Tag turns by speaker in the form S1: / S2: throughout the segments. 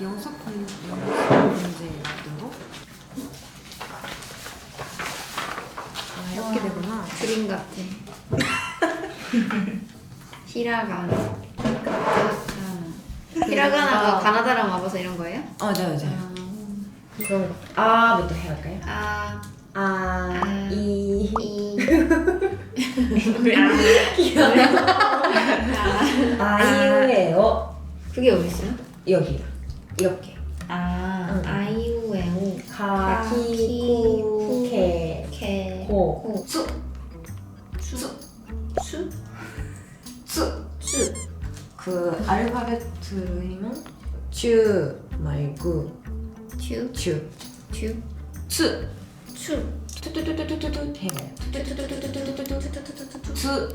S1: 영상 문제 나왔던 거? 아, 이렇게 되구나.
S2: 그림 같아. 히라가나. 히라가나가 가나다랑 와봐서 이런 거예요?
S1: 맞아요.
S2: 그런 거.
S1: 아부터 해야 할까요?
S2: 이.
S1: 아이유에요.
S2: 그게 어디 있어요?
S1: 여기 이렇게.
S2: 아이유에오.
S1: 가키쿠케 고
S2: 수.
S1: 그 알파벳으로 하면 주 말고
S2: 튜.
S1: 주
S2: 튜.
S1: 수
S2: 추.
S1: 투투투투투투 해봐요. 수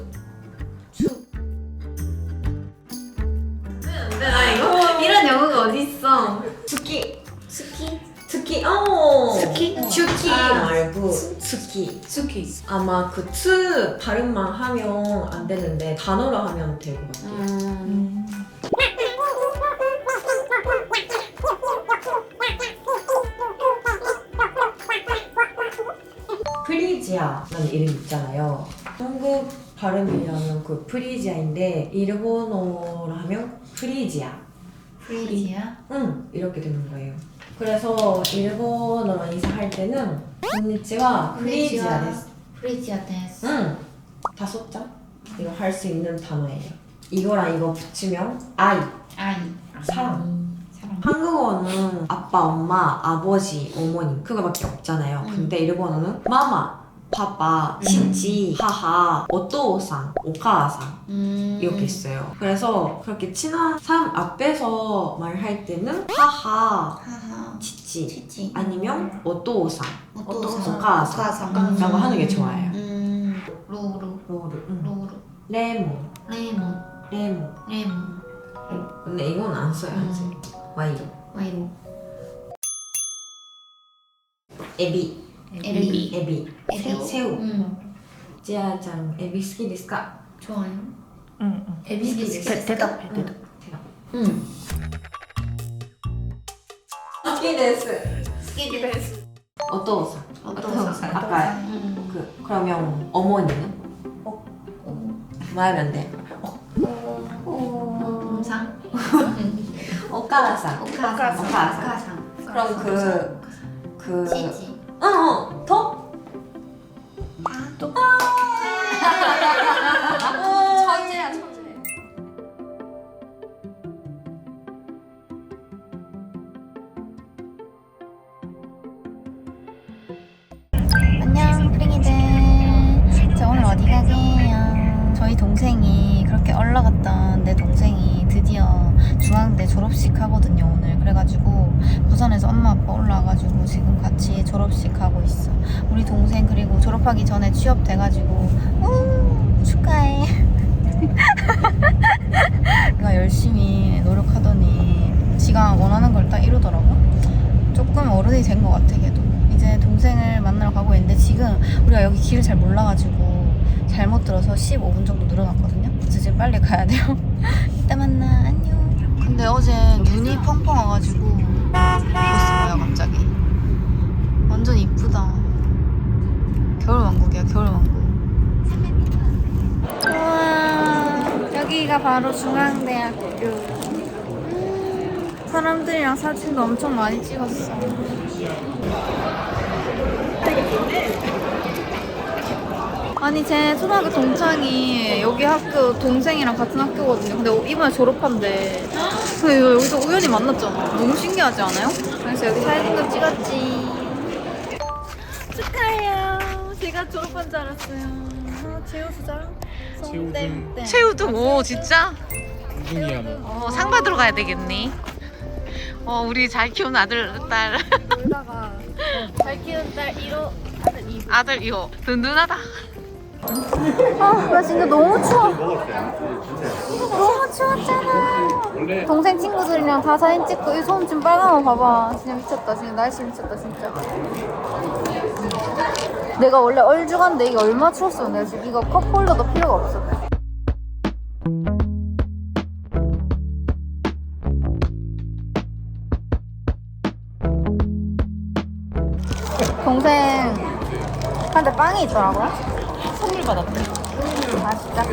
S2: 이런 영어가 어디 있어?
S1: 스키
S2: 스키.
S1: 스키 슈키
S2: 아.
S1: 말고 스키 아마 그 츠 발음만 하면 안 되는데 단어로 하면 될 것 같아요. 프리지아라는 이름 있잖아요. 한국 발음이라면 그 프리지아인데 일본어로 하면 프리지아.
S2: 프리지아.
S1: 이렇게 되는 거예요. 그래서 일본어로 인사할 때는 konnichiwa 프리지아 데스.
S2: 프리지아 데스.
S1: 다섯 자 이거 할 수 있는 단어예요. 이거랑 이거 붙이면 아이 사랑. 한국어는 아빠, 엄마, 아버지, 어머님 그거밖에 없잖아요. 근데 일본어는 마마, 파파, 치치, 하하, 오토상, 오카상 이렇게 있어요. 그래서 그렇게 친한 사람 앞에서 말할 때는 하하, 치치 아니면 오토상, 오카상라고 하는 게 좋아요. 로루, 레몬. 근데 이건 안 써야지. 와이로. 에비. 새우. 지아짱 에비 好きですか?
S2: 좋아요.
S3: 에비스
S1: 대답. 好きです.
S2: 스키데스.
S1: 오토상.
S2: 오토상.
S1: 아까 그러면 어머니는? 말하면 돼.
S2: 상.
S1: 오카상.
S2: 오카상.
S1: 그럼
S2: 치지.
S1: 더?
S2: 천재야 천재.
S3: 안녕 프링이들. 저 오늘 어디 가게요? 저희 동생이 그렇게 올라갔던 내 동생이 드디어 중앙대 졸업식 하거든요 오늘. 그래가지고 부산에서 엄마 아빠 올라와가지고 지금 같이 졸업식 하고 있어. 우리 동생 그리고 졸업하기 전에 취업돼가지고 축하해. 내가 열심히 노력하더니 지가 원하는 걸 딱 이루더라고. 조금 어른이 된 것 같아 걔도. 이제 동생을 만나러 가고 있는데 지금 우리가 여기 길을 잘 몰라가지고 잘못 들어서 15분 정도 늘어났거든요. 그래서 지금 빨리 가야 돼요. 이따 만나. 안녕. 근데 어제 눈이 펑펑 와가지고 예뻤어요 갑자기. 완전 이쁘다. 겨울왕국이야 겨울왕국. 우와 여기가 바로 중앙대학교. 사람들이랑 사진도 엄청 많이 찍었어. 아니 제 초등학교 동창이 여기 학교 동생이랑 같은 학교거든요. 근데 이번에 졸업한대. 근데 여기서 우연히 만났잖아. 너무 신기하지 않아요? 그래서 여기 사진도 찍었지. 축하해요. 제가 졸업한 줄 알았어요. 최우수장? 송댐댐.
S4: 최우등. 오 진짜?
S3: 우등이야.
S4: 상 받으러 가야 되겠니? 우리 잘 키운 아들 딸
S3: 놀다가 잘 키운 딸 1호 아들 2호.
S4: 아들 이호 든든하다.
S3: 나 진짜 너무 추워. 너무 추웠잖아. 동생 친구들이랑 다 사진 찍고 이 손 지금 빨간 거 봐봐. 진짜 미쳤다. 진짜 날씨 미쳤다 진짜. 내가 원래 얼죽한데 이게 얼마나 추웠어. 내가 지금 이거 컵홀더도 필요가 없어. 동생한테 빵이 있더라고요.
S4: 선물 받았대.
S3: 아 진짜?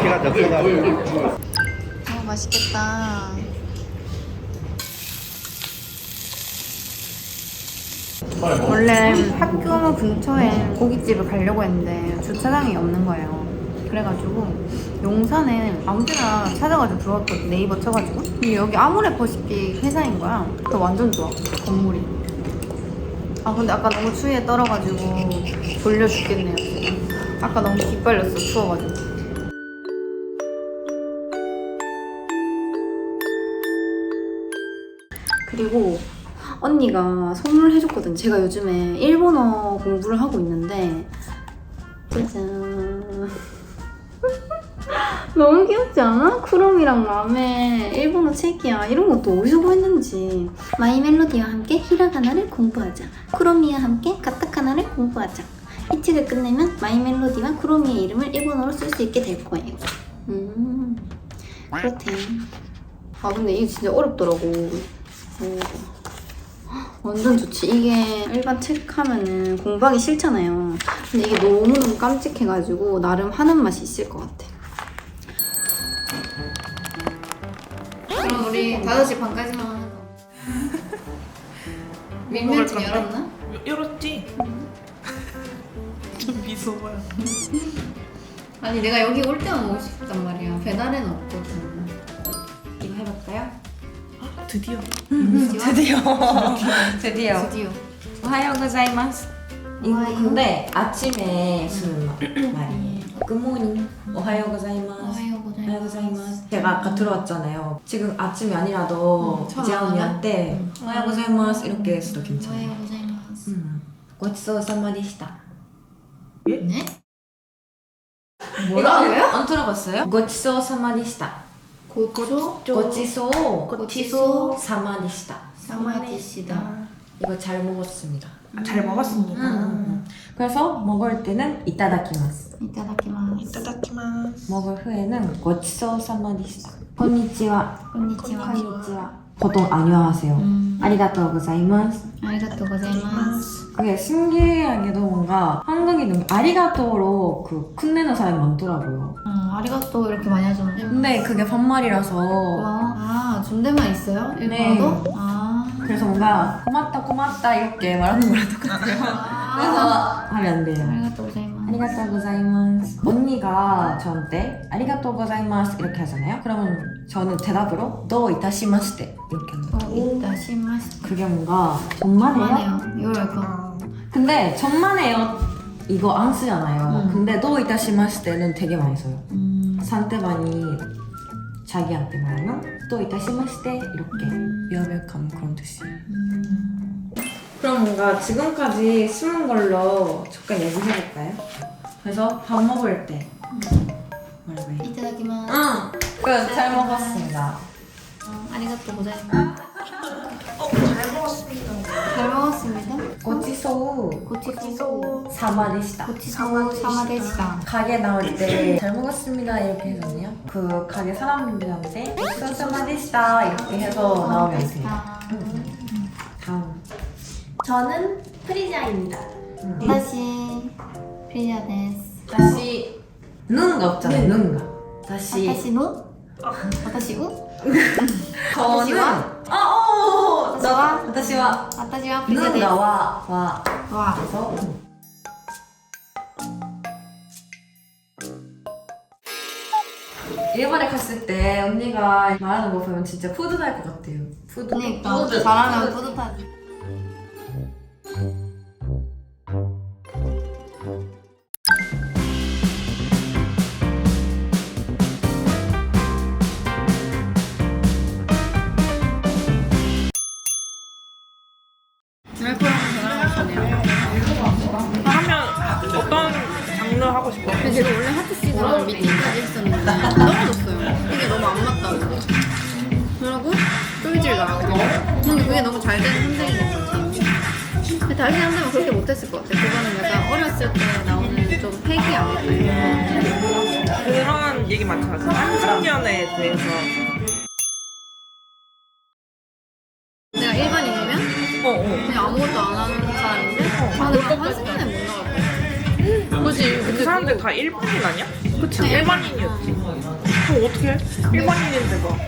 S5: 키가 작아가지고
S3: 맛있겠다. 원래 학교 근처에 고깃집을 가려고 했는데 주차장이 없는 거예요. 그래가지고 용산에 아무 데나 찾아가지고 들어왔거든. 네이버 쳐가지고. 근데 여기 아모레퍼시픽 회사인 거야. 또 완전 좋아. 건물이. 아 근데 아까 너무 추위에 떨어가지고 졸려 죽겠네요. 지금. 아까 너무 기빨렸어. 추워가지고. 그리고 언니가 선물해줬거든. 제가 요즘에 일본어 공부를 하고 있는데 짜잔. 너무 귀엽지 않아? 쿠롬이랑 맘에 일본어 책이야. 이런 것도 어디서 구했는지. 마이 멜로디와 함께 히라가나를 공부하자. 쿠로미와 함께 가타카나를 공부하자. 이 책을 끝내면 마이 멜로디와 쿠로미의 이름을 일본어로 쓸 수 있게 될 거예요. 그렇대. 아 근데 이게 진짜 어렵더라고. 완전 좋지. 이게 일반 책 하면은 공부하기 싫잖아요. 근데 이게 너무너무 깜찍해가지고 나름 하는 맛이 있을 것 같아. 그럼 우리 5시 반까지만 하는 거. 밀면집 열었나?
S4: 열었지? 좀 미소봐요.
S3: 아니 내가 여기 올 때만 먹고 싶단 말이야. 배달에는 없거든. 이거 해볼까요?
S4: 드디어.
S1: 드디어. 오하요 고자이마스. 이거 근데 아침에 쓰는 말이에요. 굿모닝. 오하요 고자이마스. 오하요 고자이마스. 제가 아까 들어왔잖아요. 지금 아침이 아니라도 지아언니한테 오하요 고자이마스 이렇게 써도 괜찮아요. 고치소사마でした.
S3: 네?
S1: 뭐라고요? 안 들어봤어요? 고치소사마でした. 고치소 사마でした.
S3: 사마데시다.
S1: 이거 잘 먹었습니다.
S4: 잘 먹었습니다.
S1: 그래서 먹을 때는 이타다키마스.
S3: 이타다키마스.
S4: 이따다키마스.
S1: 먹을 후에는 고치소사마でした. konnichiwa.
S3: konnichiwa.
S1: 보통 안녕하세요. 아리가또 고자이마스.
S3: 아리가또 고자이마스.
S1: 그게 신기하게도 뭔가 한국인은 아리가또로 그 끝내는 사람이 많더라고요.
S3: 아리가또 이렇게 많이 하잖아요.
S1: 근데 그게 반말이라서
S3: 아, 존댓말 있어요? 일본어도?
S1: 네.
S3: 아.
S1: 그래서 뭔가 고맙다 이렇게 말하는 거랑 똑같아요. 그래서 하면 안 돼요.
S3: 아리가또 고자이마스.
S1: 아리가또 고자이마스. 언니가 저한테 아리가또 고자이마스 이렇게 하잖아요. 그러면 저는 대답으로 도 이타시마시테 이렇게 하는 거예요.
S3: 이타시마시테.
S1: 그게 뭔가 정말해요?
S3: 그만해요. 이걸 약간.
S1: 근데 정말해요 이거 안 쓰잖아요. 근데 도 이타시마시테는 되게 많이 써요. 상대방이 자기한테 말하면 또 이타시마시테 이렇게 위험welcome 그런 뜻이에요. 그럼 뭔가 지금까지 쓰는 걸로 잠깐 얘기해볼까요? 그래서 밥 먹을 때 말고 해.
S3: 이타다키마스.
S1: 끝! 잘 먹었습니다.
S3: 아리가또 고자이마스. 잘 먹었습니다.
S1: 고치소
S3: 고치소
S1: 사마でした.
S3: 고치소 사마데시다.
S1: 가게 나올 때 잘 먹었습니다 이렇게 해서요. 그 가게 사람들한테 고치소 사마でした 이렇게 해서 나오면 돼요. 다음.
S2: 저는 프리자입니다.
S3: 다시 프리자 데스.
S1: 다시 는가 없잖아요. 는가. 다시
S3: 다시노? 다시우?
S1: 저는
S3: 다시와?
S1: 다시와
S3: 다시와 프리자 데스.
S1: 는가 와
S3: 와.
S1: 그래서 일본에 갔을 때 언니가 말하는 거 보면 진짜 뿌듯할 것 같아요.
S3: 그러니까 잘하면 뿌듯하지.
S4: 하면 어떤 장르 하고 싶어?
S3: 근데 제가 원래 하트 시즌 미팅까지 했었는데 떨어졌어요. 이게 너무 안 맞다고. 그러고 쫄질 나고. 근데 그게 너무 잘 되는 선생님인 것 같아요. 근데 다시 한다면 그렇게 못했을 것 같아요. 그거는 약간 어렸을 때 나오는 좀 패기 아닐까요?
S4: 그런 얘기
S6: 잠깐만. 그 한승연에 대해서.
S3: 내가 일반인이면 그냥 아무것도 안 하는 사람인데 아 근데 난 한승연에 못 나갈 거야.
S6: 그지? 그 사람들 다 일반인 아니야? 그치? 일반인이었지. 그럼 어떻게 해? 일반인인데 뭐.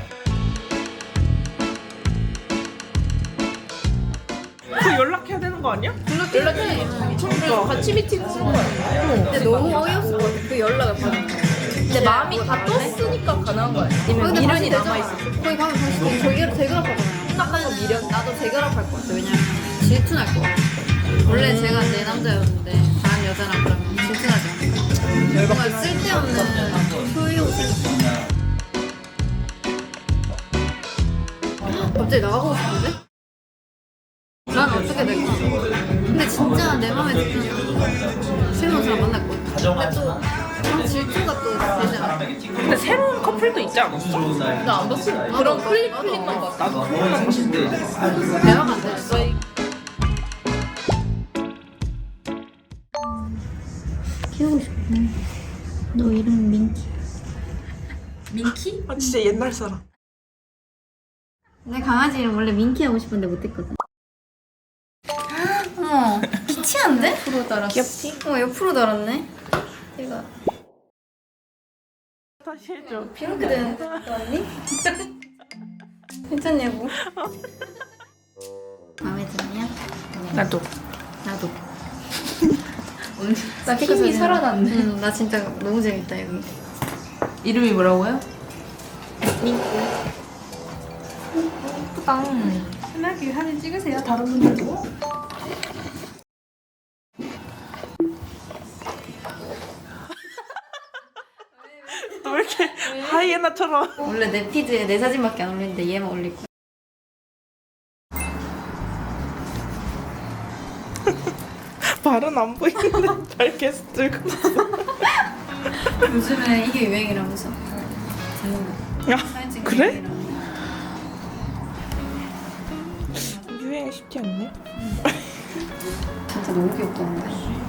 S6: 그 연락해야 되는 거 아니야?
S3: 연락해.
S6: 그러니까.
S2: 같이 미팅 쓴 거야.
S3: 근데 너무 어이없을 것 같아. 그 연락을 받는 거.
S2: 근데 마음이 다 떴으니까 가능한 거야.
S3: 근데
S2: 미련이
S3: 다시
S2: 남아있어.
S3: 거기 가면 다시 재결합하잖아요. 끝나고 미련 나도 재결합할 것 같아. 왜냐면 질투날 것 같아. 원래 제가 내 남자였는데 다른 여자랑 그러면 질투나지 않을까. 뭔가 쓸데없는 효용 생겼어. 갑자기 나가고 싶은데? 난 어떻게 될까? 근데 진짜 내 맘에 드는 새로운 사람 만날 것 같아. 근데 또 그런 질투가 또 되지 않아?
S6: 근데 새로운 커플도 있지 않았어?
S2: 나 안 봤어. 그런 클립만 봤어.
S6: 나도 그런 거 봤어.
S3: 대화가 안 되겠어. 키우고 싶네. 너 이름 민키.
S2: 민키?
S6: 아 진짜 옛날 사람.
S3: 내 강아지 이름 원래 민키 하고 싶은데 못했거든. 어머, 피치한데? 옆으로 달았어.
S6: 귀엽지?
S3: 옆으로 달았네. 얘가
S6: 다시 해줘.
S3: 이렇게 되는 거 아니? 괜찮냐고? 마음에 드냐?
S6: 나도.
S3: 나도.
S2: 나 힘이 살아났네.
S3: 응, 나 진짜 너무 재밌다 여기.
S2: 이름이 뭐라고요?
S3: 예쁘다.
S2: 편하게 사진 찍으세요. 다른 분들도.
S6: 너 왜 이렇게 하이에나처럼.
S3: 원래 내 피드에 내 사진밖에 안 올리는데 얘만 올릴 거야.
S6: 발은 안 보이는데 잘 계속 들고 있어.
S3: 요즘에 이게 유행이라면서.
S6: 야,
S3: 사진 찍는
S6: 그래?
S3: 유행이라면서.
S6: 유행이 쉽지 않네.
S3: 진짜 너무 귀엽던데.